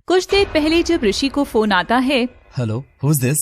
कुछ देर पहले जब ऋषि को फोन आता है। Hello, who is this?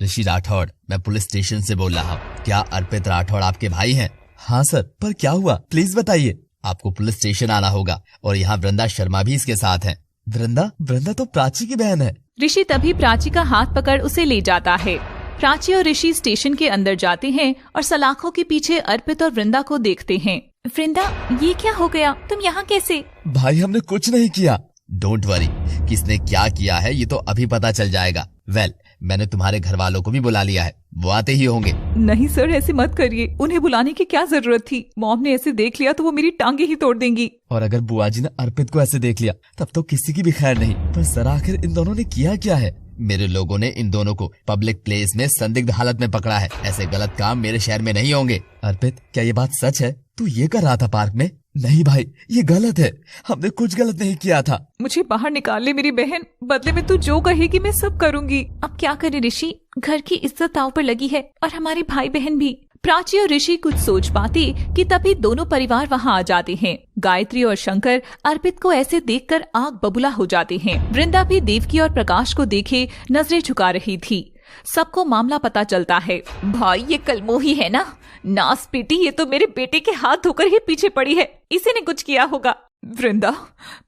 Rishi Rathore, मैं पुलिस स्टेशन से बोल रहा हूँ। क्या अर्पित राठौड़ आपके भाई हैं? हाँ सर, पर क्या हुआ, प्लीज बताइए। आपको पुलिस स्टेशन आना होगा और यहाँ वृंदा शर्मा भी इसके साथ है। वृंदा तो प्राची की बहन है। ऋषि तभी प्राची का हाथ पकड़ उसे ले जाता है। प्राची और ऋषि स्टेशन के अंदर जाते हैं और सलाखों के पीछे अर्पित और वृंदा को देखते हैं। वृंदा, ये क्या हो गया, तुम यहाँ कैसे? भाई हमने कुछ नहीं किया। डोंट वरी, किसने क्या किया है ये तो अभी पता चल जाएगा। वेल, मैंने तुम्हारे घर वालों को भी बुला लिया है, वो आते ही होंगे। नहीं सर, ऐसे मत करिए, उन्हें बुलाने की क्या जरूरत थी। मॉम ने ऐसे देख लिया तो वो मेरी टांगे ही तोड़ देंगी। और अगर बुआ जी ने अर्पित को ऐसे देख लिया तब तो किसी की भी खैर नहीं। पर सर, आखिर इन दोनों ने किया क्या है? मेरे लोगों ने इन दोनों को पब्लिक प्लेस में संदिग्ध हालत में पकड़ा है। ऐसे गलत काम मेरे शहर में नहीं होंगे। अर्पित, क्या ये बात सच है? तू ये कर रहा था पार्क में? नहीं भाई, ये गलत है, हमने कुछ गलत नहीं किया था। मुझे बाहर निकाल ले मेरी बहन, बदले में तू जो कहेगी मैं सब करूंगी। अब क्या करे ऋषि, घर की इज्जत दांव पर लगी है और हमारे भाई बहन भी। प्राची और ऋषि कुछ सोच पाते कि तभी दोनों परिवार वहाँ आ जाते हैं। गायत्री और शंकर अर्पित को ऐसे देखकर आग बबूला हो जाते हैं। वृंदा भी देवकी और प्रकाश को देखे नजरें झुका रही थी। सबको मामला पता चलता है। भाई, ये कलमोही है ना, नास बेटी, ये तो मेरे बेटे के हाथ धोकर ही पीछे पड़ी है, इसी ने कुछ किया होगा। वृंदा,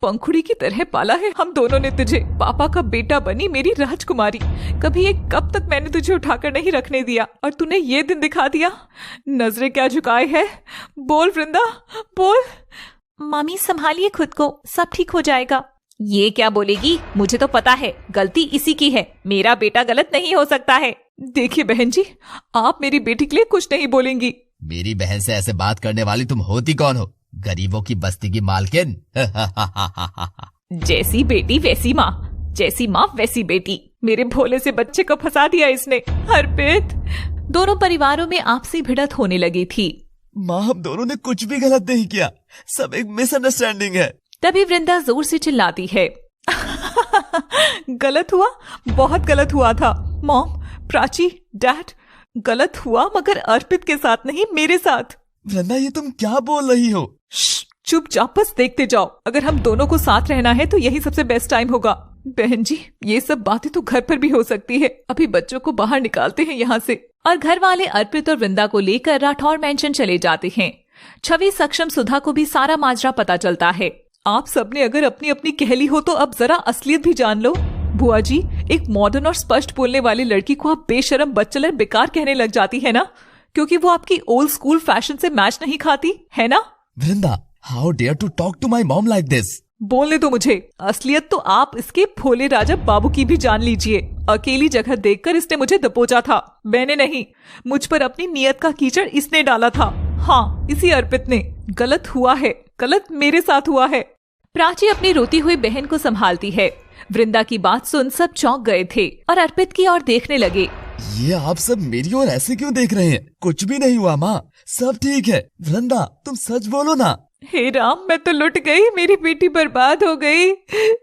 पंखुड़ी की तरह पाला है हम दोनों ने तुझे, पापा का बेटा बनी मेरी राजकुमारी। कभी एक कब तक मैंने तुझे उठाकर नहीं रखने दिया और तूने ये दिन दिखा दिया। नजरें क्या झुकाए है, बोल वृंदा, बोल। मामी, संभालिए खुद को, सब ठीक हो जाएगा। ये क्या बोलेगी, मुझे तो पता है गलती इसी की है, मेरा बेटा गलत नहीं हो सकता है। देखिए बहन जी, आप मेरी बेटी के लिए कुछ नहीं बोलेंगी। मेरी बहन से ऐसे बात करने वाली तुम होती कौन हो? गरीबों की बस्ती की मालकिन। जैसी बेटी वैसी माँ, जैसी माँ वैसी बेटी। मेरे भोले से बच्चे को फंसा दिया इसने। अर्पित, दोनों परिवारों में आपसी भिड़ंत होने लगी थी। माँ, हम दोनों ने कुछ भी गलत नहीं किया, सब एक मिसअंडरस्टैंडिंग है। तभी वृंदा जोर से चिल्लाती है। गलत हुआ, बहुत गलत हुआ था। मॉम, प्राची, डैड, गलत हुआ मगर अर्पित के साथ नहीं, मेरे साथ। वृंदा, ये तुम क्या बोल रही हो? चुपचाप बस देखते जाओ। अगर हम दोनों को साथ रहना है तो यही सबसे बेस्ट टाइम होगा। बहन जी, ये सब बातें तो घर पर भी हो सकती है। अभी बच्चों को बाहर निकालते हैं यहाँ से। और घर वाले अर्पित और वृंदा को लेकर राठौर मैंशन चले जाते हैं। छवि, सक्षम, सुधा को भी सारा माजरा पता चलता है। आप सबने अगर अपनी अपनी कह ली हो तो अब जरा असलियत भी जान लो। बुआ जी, एक मॉडर्न और स्पष्ट बोलने वाली लड़की को आप बेशरम, बच्चलन, बेकार कहने लग जाती है ना, क्योंकि वो आपकी ओल्ड स्कूल फैशन से मैच नहीं खाती है ना? Vrinda, how dare to talk to my mom like this? बोलने दो मुझे। असलियत तो आप इसके भोले राजा बाबू की भी जान लीजिए। अकेली जगह देखकर इसने मुझे दबोचा था, मैंने नहीं। मुझ पर अपनी नियत का कीचड़ इसने डाला था। हाँ, इसी अर्पित ने। गलत हुआ है, गलत मेरे साथ हुआ है। प्राची अपनी रोती हुई बहन को संभालती है। वृंदा की बात सुन सब चौंक गए थे और अर्पित की ओर देखने लगे। ये आप सब मेरी ओर ऐसे क्यों देख रहे हैं? कुछ भी नहीं हुआ माँ, सब ठीक है। वृंदा, तुम सच बोलो ना। हे राम, मैं तो लुट गई, मेरी बेटी बर्बाद हो गई।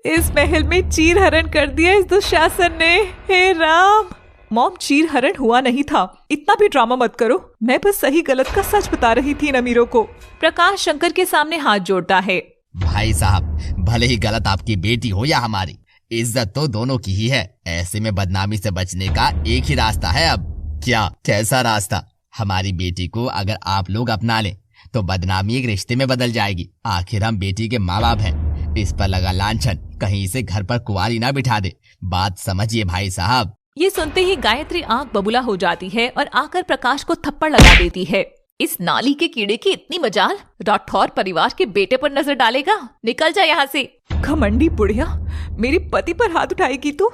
इस महल में चीर हरण कर दिया इस दुशासन ने। हे राम। मॉम, चीर हरण हुआ नहीं था, इतना भी ड्रामा मत करो। मैं बस सही गलत का सच बता रही थी अमीरों को। प्रकाश शंकर के सामने हाथ जोड़ता है। भाई साहब, भले ही गलत आपकी बेटी हो या हमारी, इज्जत तो दोनों की ही है। ऐसे में बदनामी से बचने का एक ही रास्ता है। अब क्या, कैसा रास्ता? हमारी बेटी को अगर आप लोग अपना लें तो बदनामी एक रिश्ते में बदल जाएगी। आखिर हम बेटी के माँ बाप हैं। इस पर लगा लांछन कहीं इसे घर पर कुंवारी ना बिठा दे। बात समझिए भाई साहब। ये सुनते ही गायत्री आंख बबूला हो जाती है और आकर प्रकाश को थप्पड़ लगा देती है। इस नाली के कीड़े की इतनी मजाल, राठौर परिवार के बेटे पर नजर डालेगा? निकल जा यहाँ से। घमंडी बुढ़िया, मेरे पति पर हाथ उठाएगी तू?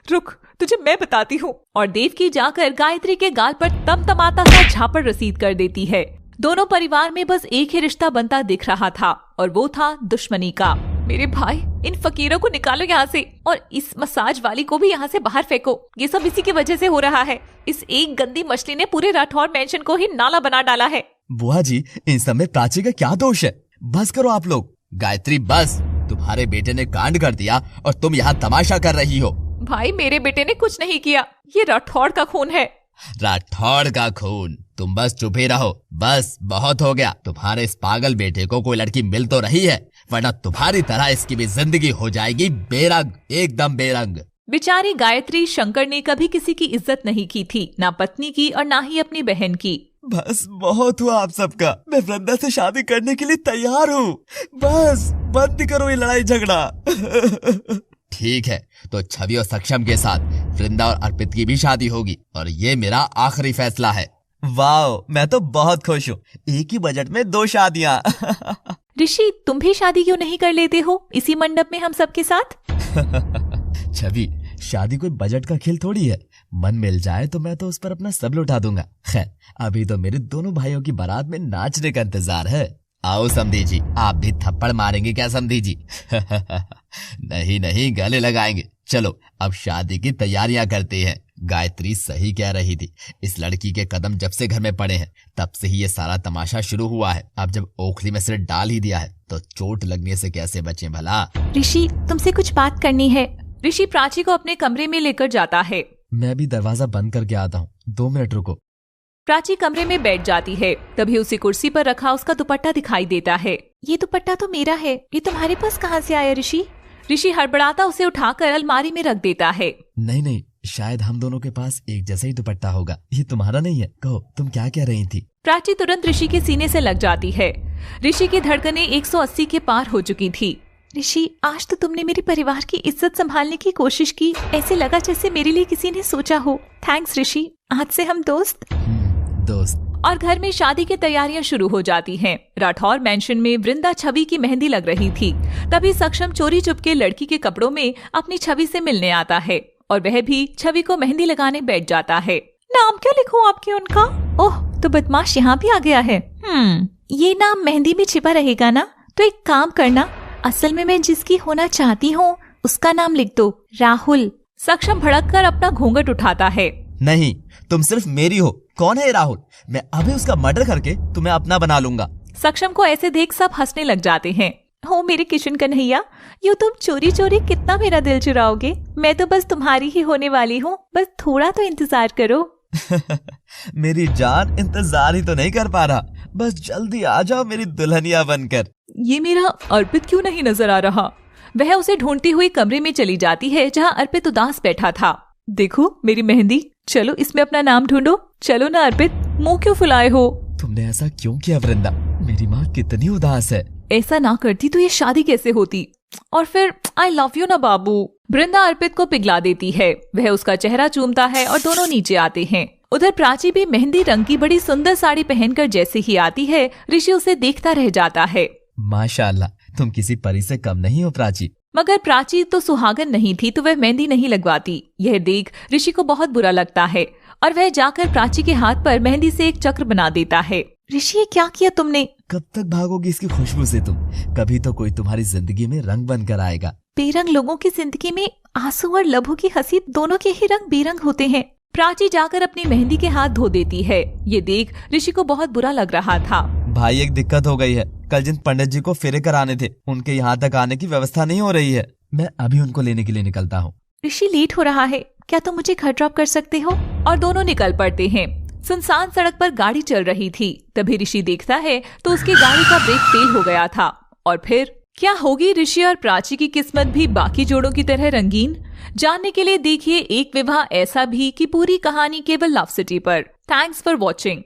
रुक, तुझे मैं बताती हूँ। और देवकी जाकर गायत्री के गाल पर तमतमाता सा झापड़ रसीद कर देती है। दोनों परिवार में बस एक ही रिश्ता बनता दिख रहा था और वो था दुश्मनी का। मेरे भाई, इन फकीरों को निकालो यहाँ से और इस मसाज वाली को भी यहाँ से बाहर फेंको। ये सब इसी की वजह से हो रहा है। इस एक गंदी मछली ने पूरे राठौर मैंशन को ही नाला बना डाला है। बुआ जी, इन सब में प्राची का क्या दोष है? बस करो आप लोग। गायत्री, बस। तुम्हारे बेटे ने कांड कर दिया और तुम यहाँ तमाशा कर रही हो। भाई, मेरे बेटे ने कुछ नहीं किया, ये राठौर का खून है। राठौड़ का खून? तुम बस चुप ही रहो। बस बहुत हो गया। तुम्हारे इस पागल बेटे को कोई लड़की मिल तो रही है, वरना तुम्हारी तरह इसकी भी जिंदगी हो जाएगी बेरंग, एकदम बेरंग। बेचारी गायत्री शंकर ने कभी किसी की इज्जत नहीं की थी, ना पत्नी की और ना ही अपनी बहन की। बस बहुत हुआ आप सबका, मैं वृंदा से शादी करने के लिए तैयार हूँ। बस बंद करो ये लड़ाई झगड़ा। ठीक है, तो छवि और सक्षम के साथ वृंदा और अर्पित की भी शादी होगी और ये मेरा आखिरी फैसला है। वाह, मैं तो बहुत खुश हूँ, एक ही बजट में 2 शादियाँ। ऋषि, तुम भी शादी क्यों नहीं कर लेते हो इसी मंडप में हम सबके साथ? छवि, शादी कोई बजट का खेल थोड़ी है। मन मिल जाए तो मैं तो उस पर अपना सब लुटा दूंगा। खैर, अभी तो मेरे दोनों भाइयों की बारात में नाचने का इंतजार है। आओ समधी जी, आप भी थप्पड़ मारेंगे क्या समधी जी? नहीं नहीं, गले लगाएंगे। चलो अब शादी की तैयारियां करते हैं। गायत्री सही कह रही थी, इस लड़की के कदम जब से घर में पड़े हैं तब से ही ये सारा तमाशा शुरू हुआ है। अब जब ओखली में सिर डाल ही दिया है तो चोट लगने से कैसे बचे भला? ऋषि, तुमसे कुछ बात करनी है। ऋषि प्राची को अपने कमरे में लेकर जाता है। मैं भी दरवाजा बंद करके आता हूँ, 2 मिनट रुको। प्राची कमरे में बैठ जाती है। तभी उसी कुर्सी पर रखा उसका दुपट्टा दिखाई देता है। ये दुपट्टा तो मेरा है, ये तुम्हारे पास कहाँ से आया ऋषि? ऋषि हड़बड़ाता उसे उठाकर अलमारी में रख देता है। नहीं, शायद हम दोनों के पास एक जैसा ही दुपट्टा होगा। ये तुम्हारा नहीं है, कहो तुम क्या कह रही थी? प्राची तुरंत ऋषि के सीने से लग जाती है। ऋषि की धड़कनें 180 के पार हो चुकी थी। ऋषि, आज तो तुमने मेरे परिवार की इज्जत संभालने की कोशिश की, ऐसे लगा जैसे मेरे लिए किसी ने सोचा हो। थैंक्स ऋषि, आज से हम दोस्त। और घर में शादी की तैयारियां शुरू हो जाती हैं। राठौर मैंशन में वृंदा छवि की मेहंदी लग रही थी। तभी सक्षम चोरी चुपके लड़की के कपड़ों में अपनी छवि से मिलने आता है और वह भी छवि को मेहंदी लगाने बैठ जाता है। नाम क्या लिखूं आपके उनका? ओह, तो बदमाश यहाँ भी आ गया है। ये नाम मेहंदी में छिपा रहेगा ना? तो एक काम करना, असल में मैं जिसकी होना चाहती हूँ उसका नाम लिख दो, राहुल। सक्षम भड़ककर अपना घूंघट उठाता है। नहीं, तुम सिर्फ मेरी हो। कौन है ये राहुल? मैं अभी उसका मर्डर करके तुम्हें अपना बना लूंगा। सक्षम को ऐसे देख सब हंसने लग जाते हैं। हो मेरे किशन कन्हैया, यूँ तुम चोरी चोरी कितना मेरा दिल चुराओगे? मैं तो बस तुम्हारी ही होने वाली हूँ, बस थोड़ा तो इंतजार करो। मेरी जान, इंतजार ही तो नहीं कर पा रहा, बस जल्दी आ जाओ मेरी दुल्हनिया बनकर। ये मेरा अर्पित क्यों नहीं नजर आ रहा? वह उसे ढूंढती हुई कमरे में चली जाती है जहाँ अर्पित उदास बैठा था। देखो मेरी मेहंदी, चलो इसमें अपना नाम ढूंढो। चलो ना अर्पित, मुंह क्यों फुलाए हो? तुमने ऐसा क्यों किया वृंदा? मेरी माँ कितनी उदास है। ऐसा ना करती तो ये शादी कैसे होती? और फिर आई लव यू ना बाबू। वृंदा अर्पित को पिघला देती है। वह उसका चेहरा चूमता है और दोनों नीचे आते हैं। उधर प्राची भी मेहंदी रंग की बड़ी सुंदर साड़ी पहनकर जैसे ही आती है, ऋषि उसे देखता रह जाता है। माशाअल्लाह, तुम किसी परी से कम नहीं हो प्राची। मगर प्राची तो सुहागन नहीं थी तो वह मेहंदी नहीं लगवाती। यह देख ऋषि को बहुत बुरा लगता है और वह जाकर प्राची के हाथ पर मेहंदी से एक चक्र बना देता है। ऋषि, ये क्या किया तुमने? कब तक भागोगी इसकी खुशबू से तुम? कभी तो कोई तुम्हारी जिंदगी में रंग बनकर आएगा। बेरंग लोगों की जिंदगी में आंसू और लबों की हंसी दोनों के ही रंग बेरंग होते हैं। प्राची जाकर अपनी मेहंदी के हाथ धो देती है। ये देख ऋषि को बहुत बुरा लग रहा था। भाई, एक दिक्कत हो गई है। कल जिन पंडित जी को फेरे कराने थे, उनके यहाँ तक आने की व्यवस्था नहीं हो रही है। मैं अभी उनको लेने के लिए निकलता हूँ। ऋषि, लेट हो रहा है, क्या तुम मुझे घर ड्रॉप कर सकते हो? और दोनों निकल पड़ते हैं। सुनसान सड़क पर गाड़ी चल रही थी। तभी ऋषि देखता है तो उसकी गाड़ी का ब्रेक फेल हो गया था। और फिर क्या होगी ऋषि और प्राची की किस्मत भी बाकी जोड़ों की तरह रंगीन? जानने के लिए देखिए एक विवाह ऐसा भी, कि पूरी कहानी केवल लव सिटी पर। Thanks for watching.